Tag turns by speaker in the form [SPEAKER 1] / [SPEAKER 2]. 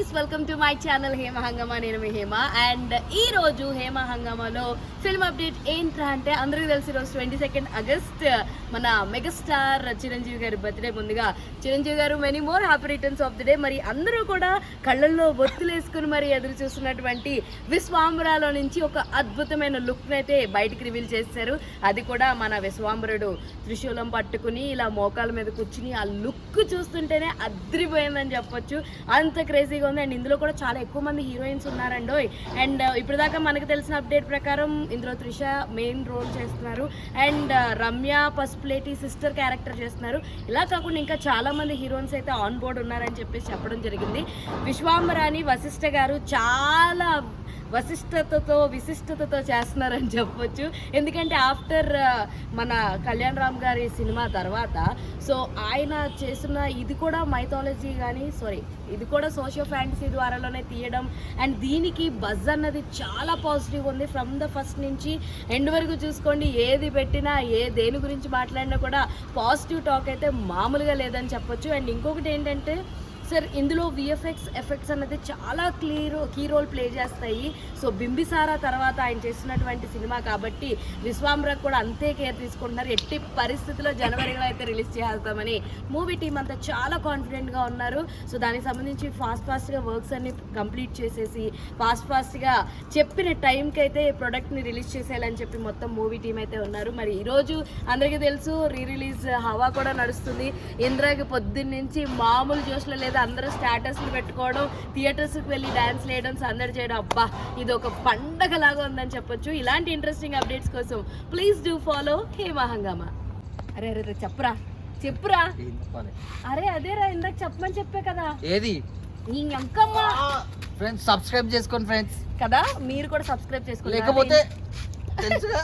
[SPEAKER 1] Guys, welcome to my channel Hema హంగామా. నేను మీ Hema. And ఈ రోజు హేమ హంగామాలో ఫిల్మ్ అప్డేట్ ఏంట్రా అంటే అందరికీ తెలిసి ఈరోజు 22 ఆగస్ట్ మన మెగాస్టార్ చిరంజీవి గారి బర్త్డే. ముందుగా చిరంజీవి గారు many more happy returns of the day. మరి అందరూ కూడా కళ్ళల్లో ఒత్తులేసుకుని మరి ఎదురు చూస్తున్నటువంటి విశ్వాంబరాలో నుంచి ఒక అద్భుతమైన లుక్ అయితే బయటికి రివీల్ చేశారు. అది కూడా మన విశ్వాంబరుడు త్రిశూలం పట్టుకుని ఇలా మోకాల మీద కూర్చుని ఆ లుక్ చూస్తుంటేనే అద్రిపోయిందని చెప్పొచ్చు. అంత క్రేజీగా ఉంది. అండ్ ఇందులో కూడా చాలా ఎక్కువ మంది హీరోయిన్స్ ఉన్నారండో. అండ్ ఇప్పుడు దాకా మనకు తెలిసిన అప్డేట్ ప్రకారం ఇందులో త్రిష మెయిన్ రోల్ చేస్తున్నారు. And Ramya Pasupuleti sister character చేస్తున్నారు. ఇలా కాకుండా ఇంకా చాలా మంది హీరోయిన్స్ అయితే ఆన్ బోర్డ్ ఉన్నారని చెప్పేసి చెప్పడం జరిగింది. విశ్వాంబరాని వశిష్ఠ గారు చాలా విశిష్టతతో చేస్తున్నారని చెప్పొచ్చు. ఎందుకంటే ఆఫ్టర్ మన కళ్యాణ్ రామ్ గారి సినిమా తర్వాత సో ఆయన చేసిన ఇది కూడా మైథాలజీ ఇది కూడా సోషియో ఫ్యాంటసీ ద్వారాలోనే తీయడం. అండ్ దీనికి బజ్ అన్నది చాలా పాజిటివ్ ఉంది. ఫ్రమ్ ద ఫస్ట్ నుంచి ఎండ్ వరకు చూసుకోండి, ఏది పెట్టినా దేని గురించి మాట్లాడినా కూడా పాజిటివ్ టాక్ అయితే మామూలుగా లేదని చెప్పొచ్చు. అండ్ ఇంకొకటి ఏంటంటే సార్ ఇందులో విఎఫ్ఎక్స్ ఎఫెక్ట్స్ అనేది చాలా కీ రోల్ ప్లే చేస్తాయి. సో బింబిసారా తర్వాత ఆయన చేస్తున్నటువంటి సినిమా కాబట్టి విశ్వాంబరకు కూడా అంతే కేర్ తీసుకుంటున్నారు. ఎట్టి పరిస్థితుల్లో జనవరిలో అయితే రిలీజ్ చేస్తామని మూవీ టీం అంతా చాలా కాన్ఫిడెంట్గా ఉన్నారు. సో దానికి సంబంధించి ఫాస్ట్గా వర్క్స్ అన్ని కంప్లీట్ చేసేసి ఫాస్ట్గా చెప్పిన టైంకి అయితే ప్రొడక్ట్ని రిలీజ్ చేసేయాలని చెప్పి మొత్తం మూవీ టీం అయితే ఉన్నారు. మరి ఈరోజు అందరికీ తెలుసు రిలీజ్ హవా కూడా నడుస్తుంది. ఇంద్రాకి పొద్దున్న నుంచి మామూలు జోష్లో లేదా అందరూ స్టాటస్లు పెట్టుకోవడం, థియేటర్స్కి వెళ్ళి డ్యాన్స్ వేయడం, సందడి చేయడం, అబ్బా ఇది ఒక పండగ లాగా ఉందని చెప్పొచ్చు. ఇలాంటి ఇంట్రెస్టింగ్ అప్డేట్స్ కోసం ప్లీజ్ డూ ఫాలో హేమ హంగామా. అరే చెప్పురా అదేరా ఇందాక చెప్పమని చెప్పే కదా.
[SPEAKER 2] ఏది
[SPEAKER 1] నీ అంకమ్మ
[SPEAKER 2] ఫ్రెండ్స్ సబ్స్క్రైబ్ చేసుకోండి ఫ్రెండ్స్
[SPEAKER 1] కదా, మీరు కూడా సబ్స్క్రైబ్ చేసుకోండి.
[SPEAKER 2] లేకపోతే తెలుసుగా